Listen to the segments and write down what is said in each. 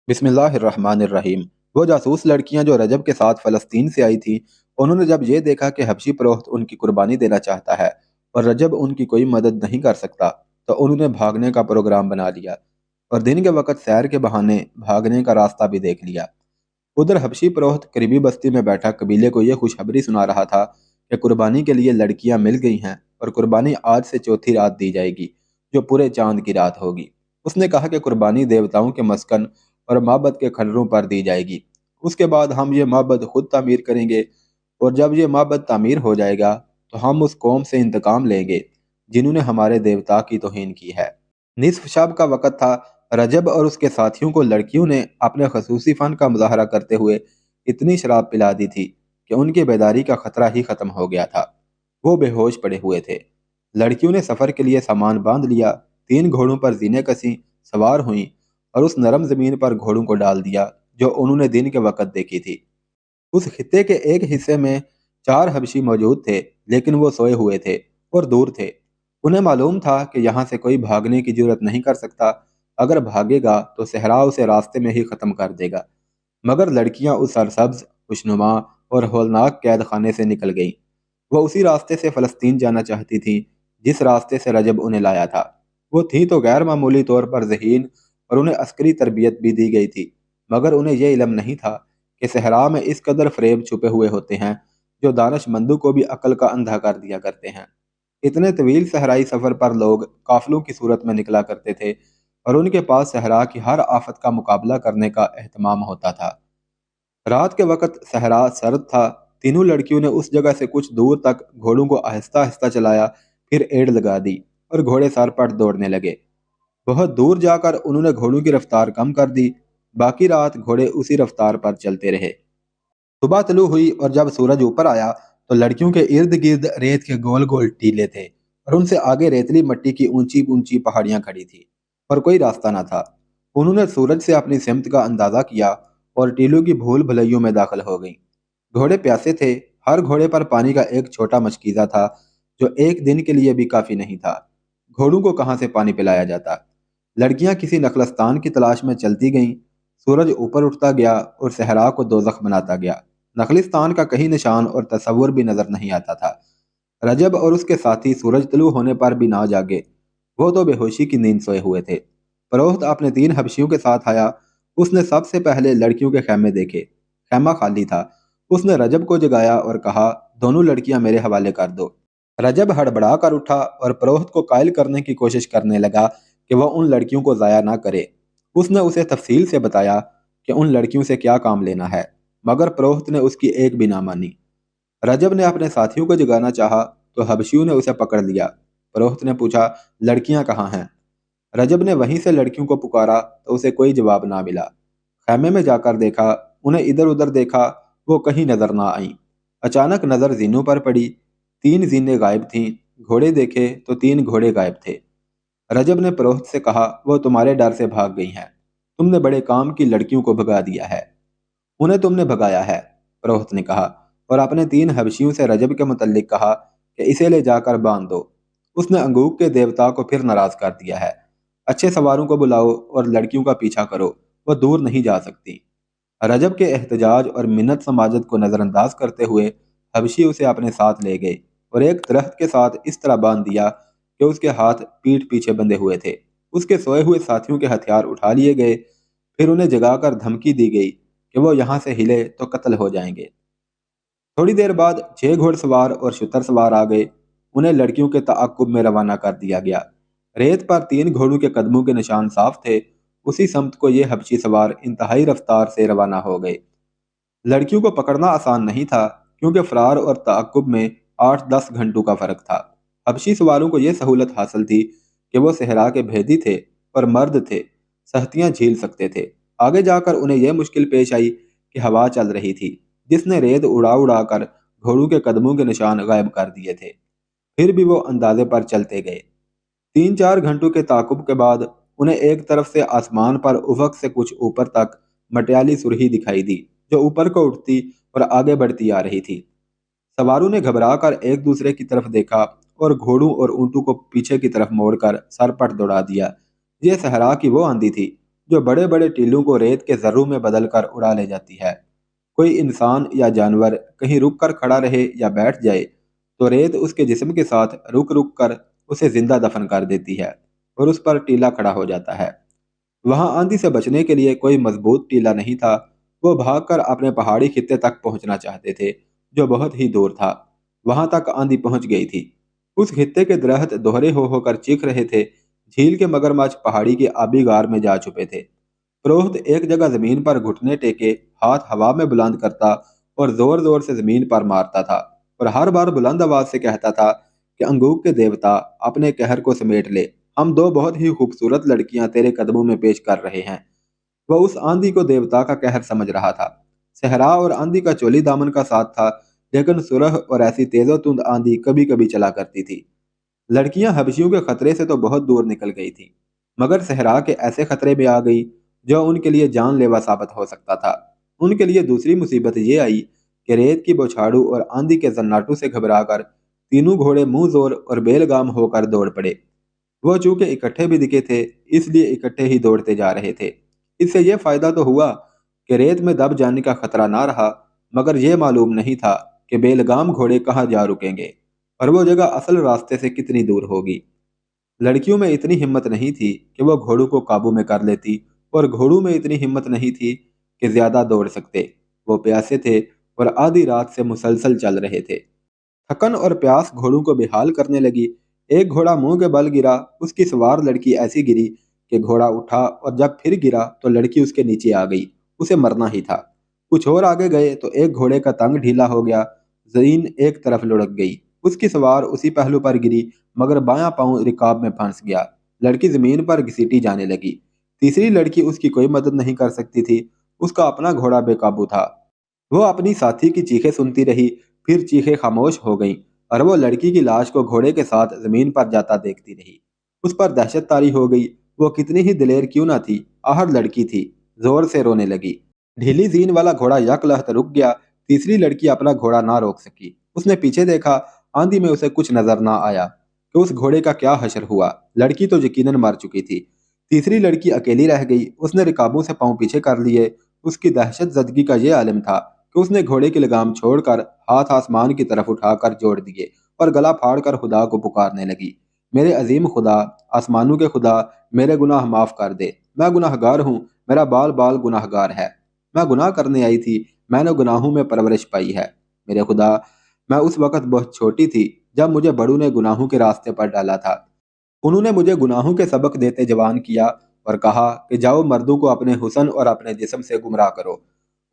बिस्मिल्लाहिर्रहमानिर्रहीम। वो जासूस लड़कियां जो रजब के साथ फ़लस्तीन से आई थीं, उन्होंने जब ये देखा कि हबशी प्रोक्त उनकी कुर्बानी देना चाहता है और रजब उनकी कोई मदद नहीं कर सकता, तो उन्होंने भागने का प्रोग्राम बना लिया और दिन के वक्त सैर के बहाने भागने का रास्ता भी देख लिया। उधर हबशी प्रोक्त करीबी बस्ती में बैठा कबीले को यह खुशखबरी सुना रहा था कि कुर्बानी के लिए लड़कियां मिल गई हैं और कुर्बानी आज से चौथी रात दी जाएगी, जो पूरे चांद की रात होगी। उसने कहा कि कुर्बानी देवताओं के मस्कन और माबद के खंडरों पर दी जाएगी। उसके बाद हम ये माबद खुद तामीर करेंगे और जब ये माबद तामीर हो जाएगा तो हम उस कौम से इंतकाम लेंगे जिन्होंने हमारे देवता की तौहीन की है। निसफ शब का वक़्त था। रजब और उसके साथियों को लड़कियों ने अपने खसूसी फ़न का मुजाहरा करते हुए इतनी शराब पिला दी थी कि उनकी बेदारी का खतरा ही ख़त्म हो गया था। वो बेहोश पड़े हुए थे। लड़कियों ने सफ़र के लिए सामान बांध लिया, 3 घोड़ों पर जीनें कसी, सवार हुईं और उस नरम ज़मीन पर घोड़ों को डाल दिया जो उन्होंने दिन के वक़्त देखी थी। उस खित्ते के एक हिस्से में 4 हबशी मौजूद थे, लेकिन वो सोए हुए थे और दूर थे। उन्हें मालूम था कि यहाँ से कोई भागने की जुर्रत नहीं कर सकता। अगर भागेगा तो सहरा उसे रास्ते में ही ख़त्म कर देगा। मगर लड़कियां उस सरसब्ज, खुशनुमा और होलनाक कैद खाने से निकल गईं। वो उसी रास्ते से फ़लस्तीन जाना चाहती थीं जिस रास्ते से रजब उन्हें लाया था। वो थीं तो गैर मामूली तौर पर ज़हीन और उन्हें अस्करी तरबियत भी दी गई थी, मगर उन्हें यह इल्म नहीं था कि सहरा में इस कदर फ़रेब छुपे हुए होते हैं जो दानिशमंदों को भी अक्ल का अंधा कर दिया करते हैं। इतने तवील सहराई सफ़र पर लोग काफ़िलों की सूरत में निकला करते थे और उनके पास सहरा की हर आफत का मुकाबला करने का एहतमाम होता था। रात के वक़्त सहरा सर्द था। तीनों लड़कियों ने उस जगह से कुछ दूर तक घोड़ों को आहिस्ता आहिस्ता चलाया, फिर एड़ लगा दी और घोड़े सरपट दौड़ने लगे। बहुत दूर जाकर उन्होंने घोड़ों की रफ्तार कम कर दी। बाकी रात घोड़े उसी रफ्तार पर चलते रहे। सुबह तलू हुई और जब सूरज ऊपर आया तो लड़कियों के इर्द गिर्द रेत के गोल गोल टीले थे और उनसे आगे रेतली मिट्टी की ऊंची ऊंची पहाड़ियां खड़ी थी और कोई रास्ता न था। उन्होंने सूरज से अपनी सिमत का अंदाजा किया और टीलों की भूल भुलैयों में दाखिल हो गईं। घोड़े प्यासे थे। हर घोड़े पर पानी का एक छोटा मशकीज़ा था जो एक दिन के लिए भी काफ़ी नहीं था। घोड़ों को कहाँ से पानी पिलाया जाता। लड़कियां किसी नखलस्तान की तलाश में चलती गईं। सूरज ऊपर उठता गया और सहरा को दोजख बनाता गया। नखलिस्तान का कहीं निशान और तस्वुर भी नजर नहीं आता था। रजब और उसके साथी सूरज तलू होने पर भी ना जागे। वो तो बेहोशी की नींद सोए हुए थे। फरोख्त अपने 3 हबशियों के साथ आया। उसने सबसे पहले लड़कियों के खैमे देखे। खैमा खाली था। उसने रजब को जगाया और कहा, दोनों लड़कियां मेरे हवाले कर दो। रजब हड़बड़ा कर उठा और फरोख्त को कायल करने की कोशिश करने लगा कि वह उन लड़कियों को ज़ाया ना करे। उसने उसे तफसील से बताया कि उन लड़कियों से क्या काम लेना है, मगर फरोख्त ने उसकी एक भी ना मानी। रजब ने अपने साथियों को जगाना चाहा तो हबशियों ने उसे पकड़ लिया। फरोख्त ने पूछा, लड़कियां कहाँ हैं? रजब ने वहीं से लड़कियों को पुकारा तो उसे कोई जवाब ना मिला। खैमे में जाकर देखा, उन्हें इधर उधर देखा, वो कहीं नजर ना आई। अचानक नजर जीनों पर पड़ी। 3 जीनें गायब थीं। घोड़े देखे तो 3 घोड़े गायब थे। रजब ने फरोख्त से कहा, वो तुम्हारे डर से भाग गई हैं। तुमने बड़े काम की लड़कियों को भगा दिया है। उन्हें तुमने भगाया है, फरोख्त ने कहा और अपने 3 हबशियों से रजब के मुतल्लिक कहा कि इसे ले जाकर बांध दो। उसने अंगूक के देवता को फिर नाराज कर दिया है। अच्छे सवारों को बुलाओ और लड़कियों का पीछा करो, वह दूर नहीं जा सकती। रजब के एहतजाज और मिन्नत समाजत को नज़रअंदाज करते हुए हबशी उसे अपने साथ ले गए और एक दरख्त के साथ इस तरह बांध दिया कि उसके हाथ पीठ पीछे बंधे हुए थे। उसके सोए हुए साथियों के हथियार उठा लिए गए। फिर उन्हें जगाकर धमकी दी गई कि वो यहाँ से हिले तो कत्ल हो जाएंगे। थोड़ी देर बाद 6 घोड़सवार और शुतर सवार आ गए। उन्हें लड़कियों के ताक़ुब में रवाना कर दिया गया। रेत पर 3 घोड़ों के कदमों के निशान साफ थे। उसी समत को ये हबशी सवार इंतहाई रफ्तार से रवाना हो गए। लड़कियों को पकड़ना आसान नहीं था क्योंकि फरार और ताक़ुब में 8-10 घंटों का फर्क था। हबशी सवारों को यह सहूलत हासिल थी कि वो सहरा के भेदी थे और मर्द थे, सहतियां झील सकते थे। आगे जाकर उन्हें यह मुश्किल पेश आई कि हवा चल रही थी जिसने रेत उड़ा उड़ा कर घोड़ों के कदमों के निशान गायब कर दिए थे। फिर भी वो अंदाजे पर चलते गए। 3-4 घंटों के ताकुब के बाद उन्हें एक तरफ से आसमान पर उफक से कुछ ऊपर तक मटियाली सुरही दिखाई दी जो ऊपर को उठती और आगे बढ़ती आ रही थी। सवारों ने घबरा कर एक दूसरे की तरफ देखा और घोड़ों और ऊंटों को पीछे की तरफ मोड़कर सर पर दौड़ा दिया। यह सहरा की वो आंधी थी जो बड़े बड़े टीलों को रेत के जर्रों में बदल कर उड़ा ले जाती है। कोई इंसान या जानवर कहीं रुक कर खड़ा रहे या बैठ जाए तो रेत उसके जिस्म के साथ रुक रुक कर उसे जिंदा दफन कर देती है और उस पर टीला खड़ा हो जाता है। वहां आंधी से बचने के लिए कोई मजबूत टीला नहीं था। वो भागकर अपने पहाड़ी खित्ते तक पहुंचना चाहते थे, जो बहुत ही दूर था। वहां तक आंधी पहुंच गई थी। उस खित्ते के दरख्त दोहरे हो होकर चीख रहे थे। झील के मगरमच्छ पहाड़ी के आबी गार में जा छुपे थे। प्रोक्त एक जगह जमीन पर घुटने टेके हाथ हवा में बुलंद करता और जोर जोर से जमीन पर मारता था और हर बार बुलंद आवाज से कहता था कि अंगूक के देवता, अपने कहर को समेट ले। हम दो बहुत ही खूबसूरत लड़कियां तेरे कदमों में पेश कर रहे हैं। वह उस आंधी को देवता का कहर समझ रहा था। सहरा और आंधी का चोली दामन का साथ था, लेकिन सुरह और ऐसी तेजो तुंद आंधी कभी कभी चला करती थी। लड़कियां हबशियों के खतरे से तो बहुत दूर निकल गई थी, मगर सहरा के ऐसे खतरे में आ गई जो उनके लिए जानलेवा साबित हो सकता था। उनके लिए दूसरी मुसीबत ये आई कि रेत की बौछाड़ू और आंधी के जन्नाटों से घबराकर तीनों घोड़े मुंह जोर और बेलगाम होकर दौड़ पड़े। वो चूंकि इकट्ठे भी दिखे थे, इसलिए इकट्ठे ही दौड़ते जा रहे थे। इससे यह फायदा तो हुआ कि रेत में दब जाने का खतरा ना रहा, मगर यह मालूम नहीं था कि बेलगाम घोड़े कहाँ जा रुकेंगे और वो जगह असल रास्ते से कितनी दूर होगी। लड़कियों में इतनी हिम्मत नहीं थी कि वो घोड़ों को काबू में कर लेती, और घोड़ों में इतनी हिम्मत नहीं थी कि ज्यादा दौड़ सकते। वो प्यासे थे और आधी रात से मुसलसल चल रहे थे। थकन और प्यास घोड़ों को बेहाल करने लगी। एक घोड़ा मुंह के बल गिरा। उसकी सवार लड़की ऐसी गिरी कि घोड़ा उठा, और जब फिर गिरा तो लड़की उसके नीचे आ गई। उसे मरना ही था। कुछ और आगे गए तो एक घोड़े का तंग ढीला हो गया। जमीन एक तरफ लुढ़क गई। उसकी सवार उसी पहलू पर गिरी, मगर बायां पांव रिकाब में फंस गया। लड़की जमीन पर घसीटी जाने लगी। तीसरी लड़की उसकी कोई मदद नहीं कर सकती थी। उसका अपना घोड़ा बेकाबू था। वो अपनी साथी की चीखें सुनती रही, फिर चीखें खामोश हो गईं और वो लड़की की लाश को घोड़े के साथ जमीन पर जाता देखती रही। उस पर दहशत तारी हो गई। वो कितनी ही दिलेर क्यों ना थी, आहड़ लड़की थी। जोर से रोने लगी। ढीली जीन वाला घोड़ा यकलहत रुक गया। तीसरी लड़की अपना घोड़ा ना रोक सकी। उसने पीछे देखा। आंधी में उसे कुछ नजर ना आया कि उस घोड़े का क्या हशर हुआ। लड़की तो यकीनन मर चुकी थी। तीसरी लड़की अकेली रह गई। उसने रिकाबों से पांव पीछे कर लिए। उसकी दहशत जदगी का यह आलम था कि उसने घोड़े की लगाम छोड़कर हाथ आसमान की तरफ उठाकर जोड़ दिए और गला फाड़कर खुदा को पुकारने लगी। मेरे अजीम खुदा, आसमानों के खुदा, मेरे गुनाह माफ कर दे। मैं गुनाहगार हूँ। मेरा बाल बाल गुनाहगार है। मैं गुनाह करने आई थी। मैंने गुनाहों में परवरिश पाई है। मेरे खुदा, मैं उस वक्त बहुत छोटी थी जब मुझे बड़ों ने गुनाहों के रास्ते पर डाला था। उन्होंने मुझे गुनाहों के सबक देते जवान किया और कहा कि जाओ, मर्दों को अपने हुस्न और अपने जिस्म से गुमराह करो।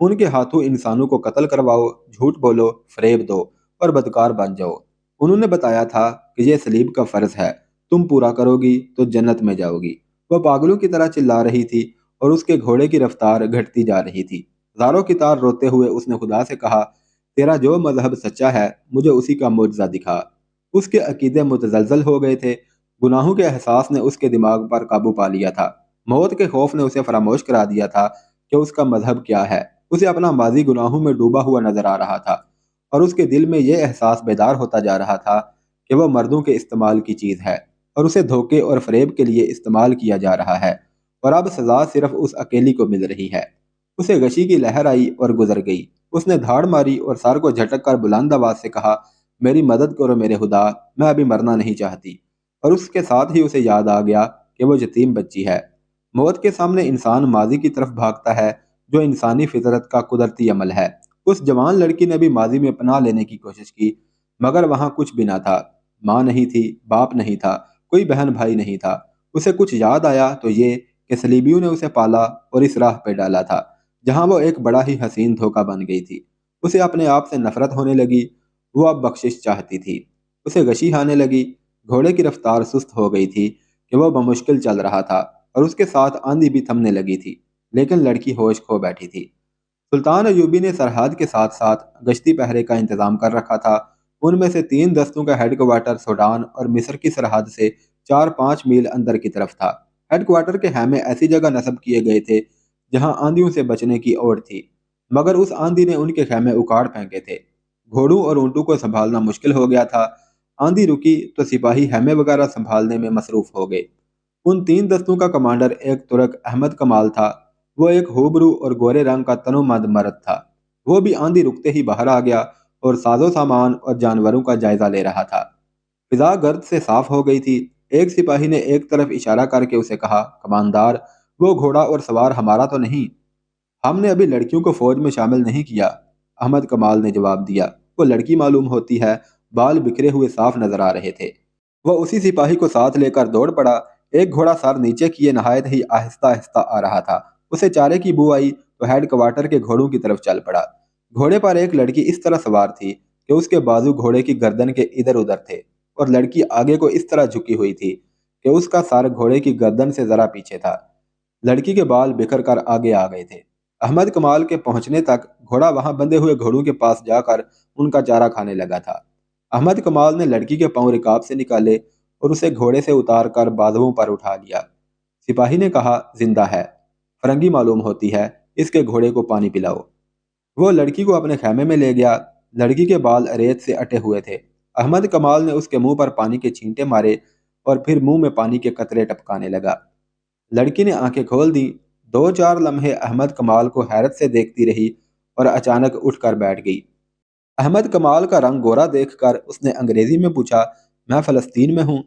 उनके हाथों इंसानों को कत्ल करवाओ, झूठ बोलो, फरेब दो और बदकार बन जाओ। उन्होंने बताया था कि यह सलीब का फर्ज है, तुम पूरा करोगी तो जन्नत में जाओगी। वह पागलों की तरह चिल्ला रही थी और उसके घोड़े की रफ्तार घटती जा रही थी। जारों की तार रोते हुए उसने खुदा से कहा, तेरा जो मजहब सच्चा है, मुझे उसी का मुजजा दिखा। उसके अकीदे मुतजलजल हो गए थे। गुनाहों के एहसास ने उसके दिमाग पर काबू पा लिया था। मौत के खौफ ने उसे फरामोश करा दिया था कि उसका मजहब क्या है। उसे अपना माजी गुनाहों में डूबा हुआ नजर आ रहा था और उसके दिल में यह एहसास बेदार होता जा रहा था कि वह मर्दों के इस्तेमाल की चीज है और उसे धोखे और फरेब के लिए इस्तेमाल किया जा रहा है, और अब सजा सिर्फ उस अकेली को मिल रही है। उसे गशी की लहर आई और गुजर गई। उसने धाड़ मारी और सर को झटक कर बुलंद आवाज से कहा, मेरी मदद करो मेरे खुदा, मैं अभी मरना नहीं चाहती। और उसके साथ ही उसे याद आ गया कि वो यतीम बच्ची है। मौत के सामने इंसान माजी की तरफ भागता है, जो इंसानी फितरत का कुदरती अमल है। उस जवान लड़की ने भी माजी में पनाह लेने की कोशिश की, मगर वहां कुछ भी ना था। माँ नहीं थी, बाप नहीं था, कोई बहन भाई नहीं था। उसे कुछ याद आया तो ये कि सलीबियों ने उसे पाला और इस राह पे डाला था जहां वो एक बड़ा ही हसीन धोखा बन गई थी। उसे अपने आप से नफरत होने लगी। वो अब बख्शिश चाहती थी। उसे गशी आने लगी। घोड़े की रफ्तार सुस्त हो गई थी कि वह बमुश्किल चल रहा था, और उसके साथ आंधी भी थमने लगी थी, लेकिन लड़की होश खो बैठी थी। सुल्तान अयूबी ने सरहद के साथ साथ गश्ती पहरे का इंतजाम कर रखा था। उनमें से 3 दस्तों का हेडक्वार्टर सूडान और मिस्र की सरहद से 4-5 मील अंदर की तरफ था। हेडक्वार्टर के हैमे ऐसी जगह नस्ब किए गए थे जहां आंधियों से बचने की ओर थी, मगर उस आंधी ने उनके खैमे उखाड़ फेंके थे। घोड़ों और ऊंटों को संभालना मुश्किल हो गया था। आंधी रुकी तो सिपाही हैमे वगैरह संभालने में मसरूफ हो गए। ان 3 دستوں کا کمانڈر ایک ترک احمد کمال تھا۔ وہ ایک ہوبرو اور گورے رنگ کا تنومند مرد تھا۔ وہ بھی آندھی رکتے ہی باہر آ گیا اور ساز و سامان اور جانوروں کا جائزہ لے رہا تھا۔ فضا گرد سے صاف ہو گئی تھی۔ ایک سپاہی نے ایک طرف اشارہ کر کے اسے کہا، کماندار، وہ گھوڑا اور سوار ہمارا تو نہیں؟ ہم نے ابھی لڑکیوں کو فوج میں شامل نہیں کیا، احمد کمال نے جواب دیا۔ وہ لڑکی معلوم ہوتی ہے، بال بکھرے ہوئے صاف نظر آ رہے تھے۔ وہ اسی سپاہی کو ساتھ لے کر دوڑ پڑا۔ ایک گھوڑا سر نیچے کیے نہایت ہی آہستہ آہستہ آ رہا تھا۔ اسے چارے کی بو آئی تو ہیڈ کوارٹر کے گھوڑوں کی طرف چل پڑا۔ گھوڑے پر ایک لڑکی اس طرح سوار تھی کہ اس کے بازو گھوڑے کی گردن کے ادھر ادھر تھے، اور لڑکی آگے کو اس طرح جھکی ہوئی تھی کہ اس کا سر گھوڑے کی گردن سے ذرا پیچھے تھا۔ لڑکی کے بال بکھر کر آگے آ گئے تھے۔ احمد کمال کے پہنچنے تک گھوڑا وہاں بندھے ہوئے گھوڑوں کے پاس جا کر ان کا چارہ کھانے لگا تھا۔ احمد کمال نے لڑکی کے پاؤں رکاب سے نکالے اور اسے گھوڑے سے اتار کر بازوؤں پر اٹھا لیا۔ سپاہی نے کہا، زندہ ہے، فرنگی معلوم ہوتی ہے، اس کے گھوڑے کو پانی پلاؤ۔ وہ لڑکی کو اپنے خیمے میں لے گیا۔ لڑکی کے بال ریت سے اٹے ہوئے تھے۔ احمد کمال نے اس کے منہ پر پانی کے چھینٹے مارے اور پھر منہ میں پانی کے قطرے ٹپکانے لگا۔ لڑکی نے آنکھیں کھول دی۔ 2-4 لمحے احمد کمال کو حیرت سے دیکھتی رہی اور اچانک اٹھ کر بیٹھ گئی۔ احمد کمال کا رنگ گورا دیکھ کر اس نے انگریزی میں پوچھا، میں فلسطین میں ہوں؟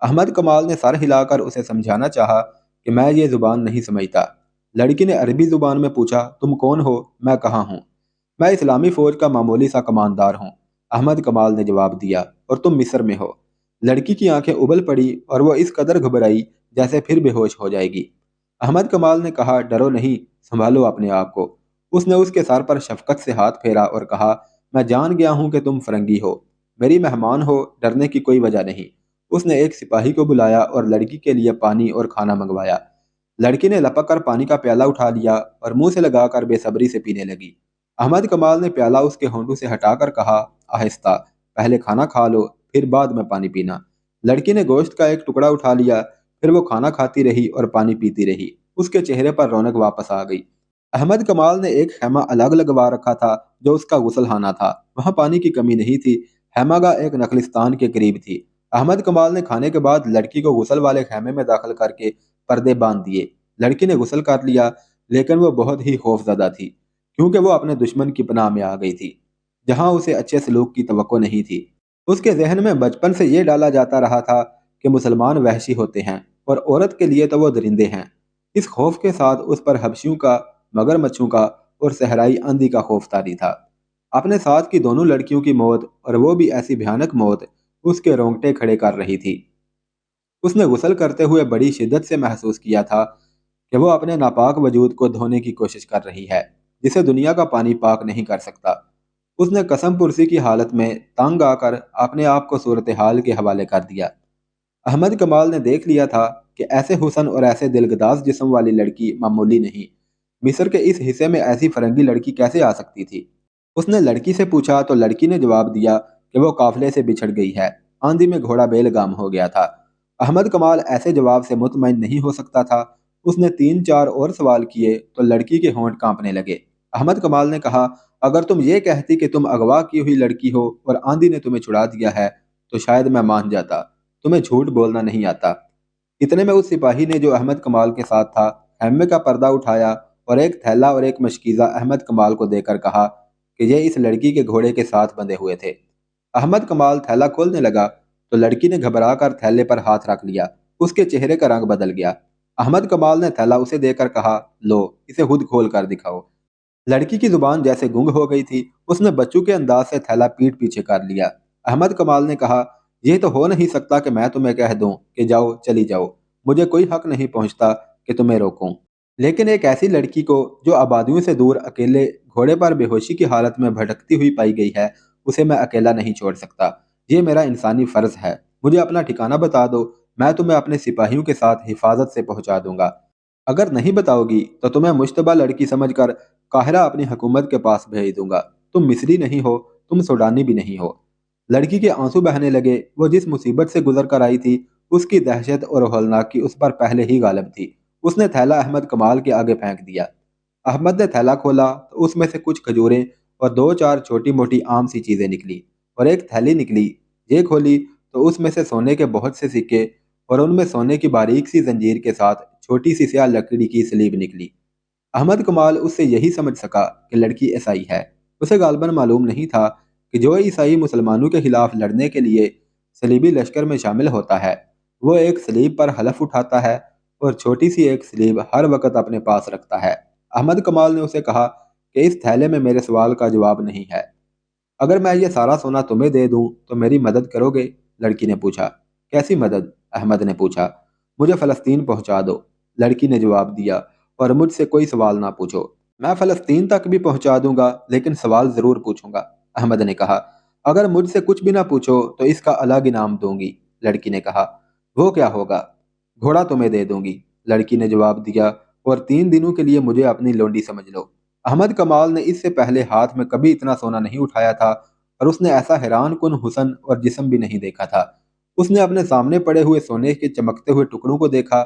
احمد کمال نے سر ہلا کر اسے سمجھانا چاہا کہ میں یہ زبان نہیں سمجھتا۔ لڑکی نے عربی زبان میں پوچھا، تم کون ہو؟ میں کہاں ہوں؟ میں اسلامی فوج کا معمولی سا کماندار ہوں، احمد کمال نے جواب دیا۔ اور تم مصر میں ہو؟ لڑکی کی آنکھیں ابل پڑی اور وہ اس قدر گھبرائی جیسے پھر بے ہوش ہو جائے گی۔ احمد کمال نے کہا، ڈرو نہیں، سنبھالو اپنے آپ کو۔ اس نے اس کے سر پر شفقت سے ہاتھ پھیرا اور کہا، میں جان گیا ہوں کہ تم فرنگی ہو، میری مہمان ہو، ڈرنے کی کوئی وجہ نہیں۔ اس نے ایک سپاہی کو بلایا اور لڑکی کے لیے پانی اور کھانا منگوایا۔ لڑکی نے لپک کر پانی کا پیالہ اٹھا لیا اور منہ سے لگا کر بے صبری سے پینے لگی۔ احمد کمال نے پیالہ اس کے ہونٹوں سے ہٹا کر کہا، آہستہ، پہلے کھانا کھا لو، پھر بعد میں پانی پینا۔ لڑکی نے گوشت کا ایک ٹکڑا اٹھا لیا، پھر وہ کھانا کھاتی رہی اور پانی پیتی رہی۔ اس کے چہرے پر رونق واپس آ گئی۔ احمد کمال نے ایک خیمہ الگ لگوا رکھا تھا جو اس کا غسل خانہ تھا۔ وہاں پانی کی کمی نہیں تھی۔ خیمہ گاہ ایک نخلستان کے قریب تھی۔ احمد کمال نے کھانے کے بعد لڑکی کو غسل والے خیمے میں داخل کر کے پردے باندھ دیے۔ لڑکی نے غسل کر لیا، لیکن وہ بہت ہی خوف زدہ تھی، کیونکہ وہ اپنے دشمن کی پناہ میں آ گئی تھی، جہاں اسے اچھے سلوک کی توقع نہیں تھی۔ اس کے ذہن میں بچپن سے یہ ڈالا جاتا رہا تھا کہ مسلمان وحشی ہوتے ہیں اور عورت کے لیے تو وہ درندے ہیں۔ اس خوف کے ساتھ اس پر حبشیوں کا، مگر مچھوں کا اور صحرائی آندھی کا خوف طاری تھا۔ اپنے ساتھ کی دونوں لڑکیوں کی موت، اور وہ بھی ایسی بھیانک موت، اس کے رونگٹے کھڑے کر رہی تھی۔ اس نے غسل کرتے ہوئے بڑی شدت سے محسوس کیا تھا کہ وہ اپنے ناپاک وجود کو دھونے کی کوشش کر رہی ہے، جسے دنیا کا پانی پاک نہیں کر سکتا۔ اس نے قسم پرسی کی حالت میں تنگ آ کر اپنے آپ کو صورتحال کے حوالے کر دیا۔ احمد کمال نے دیکھ لیا تھا کہ ایسے حسن اور ایسے دلگداز جسم والی لڑکی معمولی نہیں۔ مصر کے اس حصے میں ایسی فرنگی لڑکی کیسے آ سکتی تھی؟ اس نے لڑکی سے پوچھا تو لڑکی نے جواب دیا کہ وہ قافلے سے بچھڑ گئی ہے، آندھی میں گھوڑا بے لگام ہو گیا تھا۔ احمد کمال ایسے جواب سے مطمئن نہیں ہو سکتا تھا۔ اس نے 3-4 اور سوال کیے تو لڑکی کے ہونٹ کانپنے لگے۔ احمد کمال نے کہا، اگر تم یہ کہتی کہ تم اغوا کی ہوئی لڑکی ہو اور آندھی نے تمہیں چھڑا دیا ہے تو شاید میں مان جاتا۔ تمہیں جھوٹ بولنا نہیں آتا۔ اتنے میں اس سپاہی نے جو احمد کمال کے ساتھ تھا خیمے کا پردہ اٹھایا اور ایک تھیلا اور ایک مشکیزہ احمد کمال کو دے کر کہا کہ یہ اس لڑکی کے گھوڑے کے ساتھ بندھے ہوئے تھے۔ احمد کمال تھیلا کھولنے لگا تو لڑکی نے گھبرا کر تھیلے پر ہاتھ رکھ لیا۔ اس کے چہرے کا رنگ بدل گیا۔ احمد کمال نے تھیلا اسے دے کر کہا، لو، اسے خود کھول کر دکھاؤ۔ لڑکی کی زبان جیسے گنگ ہو گئی تھی۔ اس نے بچوں کے انداز سے تھیلا پیٹ پیچھے کر لیا۔ احمد کمال نے کہا، یہ تو ہو نہیں سکتا کہ میں تمہیں کہہ دوں کہ جاؤ، چلی جاؤ، مجھے کوئی حق نہیں پہنچتا کہ تمہیں روکوں، لیکن ایک ایسی لڑکی کو جو آبادیوں سے دور اکیلے گھوڑے پر بے ہوشی کی حالت میں بھٹکتی ہوئی پائی گئی ہے، اسے میں اکیلا نہیں چھوڑ سکتا۔ یہ میرا انسانی فرض ہے۔ مجھے اپنا ٹھکانہ بتا دو، میں تمہیں اپنے سپاہیوں کے ساتھ حفاظت سے پہنچا دوں گا۔ اگر نہیں بتاؤ گی تو تمہیں مشتبہ لڑکی سمجھ کر قاہرہ اپنی حکومت کے پاس بھیج دوں گا۔ تم مصری نہیں ہو، تم سوڈانی بھی نہیں ہو۔ لڑکی کے آنسو بہنے لگے۔ وہ جس مصیبت سے گزر کر آئی تھی، اس کی دہشت اور ہولناکی اس پر پہلے ہی غالب تھی۔ اس نے تھیلا احمد کمال کے آگے پھینک دیا۔ احمد نے تھیلا کھولا تو اس میں سے کچھ کھجوریں اور 2-4 چھوٹی موٹی عام سی چیزیں نکلی، اور ایک تھیلی نکلی۔ یہ کھولی تو اس میں سے سونے کے بہت سے سکے और उनमें सोने की बारीक सी जंजीर के साथ छोटी सी स्याह लकड़ी की सलीब निकली। अहमद कमाल उससे यही समझ सका कि लड़की ईसाई है। उसे गालबन मालूम नहीं था कि जो ईसाई मुसलमानों के खिलाफ लड़ने के लिए सलीबी लश्कर में शामिल होता है, वो एक सलीब पर हलफ उठाता है और छोटी सी एक सलीब हर वक्त अपने पास रखता है। अहमद कमाल ने उसे कहा कि इस थैले में मेरे सवाल का जवाब नहीं है। अगर मैं ये सारा सोना तुम्हें दे दूं तो मेरी मदद करोगे? लड़की ने पूछा। कैसी मदद? अहमद ने पूछा। मुझे फ़लस्तीन पहुंचा दो, लड़की ने जवाब दिया, और मुझसे कोई सवाल ना पूछो। मैं फ़लस्तीन तक भी पहुंचा दूंगा, लेकिन सवाल ज़रूर पूछूंगा, अहमद ने कहा। अगर मुझसे कुछ भी ना पूछो तो इसका अलग इनाम दूंगी, लड़की ने कहा। वो क्या होगा? घोड़ा तुम्हें दे दूंगी, लड़की ने जवाब दिया, और 3 दिनों के लिए मुझे अपनी लोंडी समझ लो। अहमद कमाल ने इससे पहले हाथ में कभी इतना सोना नहीं उठाया था, और उसने ऐसा हैरान कुन हुस्न और जिस्म भी नहीं देखा था। उसने अपने सामने पड़े हुए सोने के चमकते हुए टुकड़ों को देखा,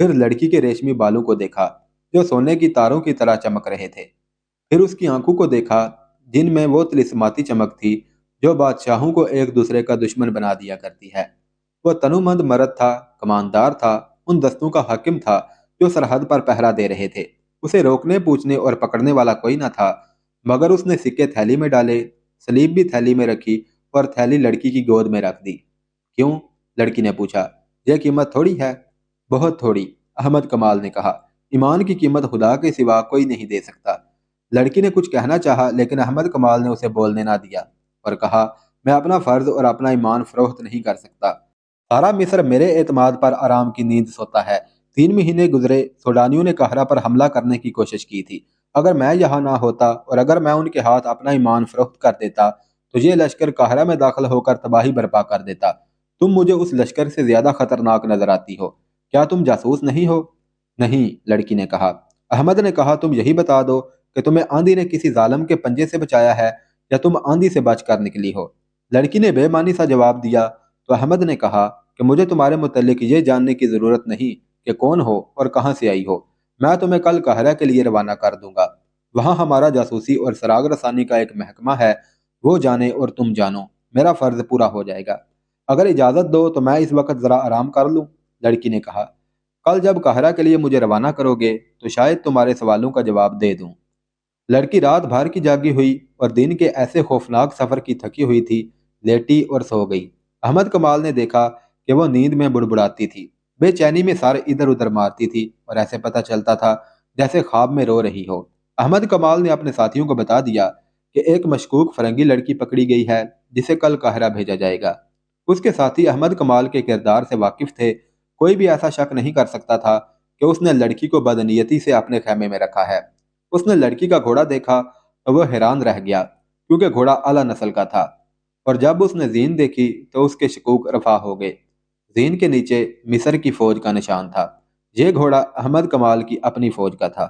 फिर लड़की के रेशमी बालों को देखा जो सोने की तारों की तरह चमक रहे थे। फिर उसकी आंखों को देखा जिनमें वो तिलिस्माती चमक थी जो बादशाहों को एक दूसरे का दुश्मन बना दिया करती है। वो तनुमंद मर्द था, कमानदार था, उन दस्तों का हाकिम था जो सरहद पर पहरा दे रहे थे। उसे रोकने, पूछने और पकड़ने वाला कोई न था। मगर उसने सिक्के थैली में डाले, सलीब भी थैली में रखी और थैली लड़की की गोद में रख दी। क्यों? लड़की ने पूछा। यह कीमत थोड़ी है? बहुत थोड़ी, अहमद कमाल ने कहा। ईमान की कीमत खुदा के सिवा कोई नहीं दे सकता। लड़की ने कुछ कहना चाहा, लेकिन अहमद कमाल ने उसे बोलने ना दिया और कहा, मैं अपना फर्ज और अपना ईमान फरोख्त नहीं कर सकता। सारा मिस्र मेरे एतमाद पर आराम की नींद सोता है। 3 महीने गुजरे, सूडानियों ने कहरा पर हमला करने की कोशिश की थी। अगर मैं यहाँ ना होता और अगर मैं उनके हाथ अपना ईमान फरोख्त कर देता तो ये लश्कर काहरा में दाखिल होकर तबाही बर्पा कर देता। तुम मुझे उस लश्कर से ज्यादा खतरनाक नजर आती हो। क्या तुम जासूस नहीं हो? नहीं, लड़की ने कहा। अहमद ने कहा, तुम यही बता दो कि तुम्हें आंधी ने किसी जालिम के पंजे से बचाया है या तुम आंधी से बच कर निकली हो। लड़की ने बेमानी सा जवाब दिया तो अहमद ने कहा कि मुझे तुम्हारे मुतल्लिक ये जानने की ज़रूरत नहीं कि कौन हो और कहाँ से आई हो। मैं तुम्हें कल काहिरा के लिए रवाना कर दूंगा। वहाँ हमारा जासूसी और सराग रसानी का एक महकमा है। वो जाने और तुम जानो, मेरा फ़र्ज पूरा हो जाएगा। अगर इजाज़त दो तो मैं इस वक्त ज़रा आराम कर लूँ, लड़की ने कहा। कल जब काहिरा के लिए मुझे रवाना करोगे तो शायद तुम्हारे सवालों का जवाब दे दूँ। लड़की रात भर की जागी हुई और दिन के ऐसे खौफनाक सफर की थकी हुई थी, लेटी और सो गई। अहमद कमाल ने देखा कि वो नींद में बुड़बुड़ाती थी, बेचैनी में सर इधर उधर मारती थी और ऐसे पता चलता था जैसे ख्वाब में रो रही हो। अहमद कमाल ने अपने साथियों को बता दिया कि एक मशकूक फरंगी लड़की पकड़ी गई है जिसे कल काहिरा भेजा जाएगा। उसके साथी अहमद कमाल के किरदार से वाकिफ थे। कोई भी ऐसा शक नहीं कर सकता था कि उसने लड़की को बदनीयती से अपने खेमे में रखा है। उसने लड़की का घोड़ा देखा तो वह हैरान रह गया, क्योंकि घोड़ा आला नस्ल का था। और जब उसने जीन देखी तो उसके शकूक रफा हो गए। जीन के नीचे मिस्र की फौज का निशान था। यह घोड़ा अहमद कमाल की अपनी फौज का था।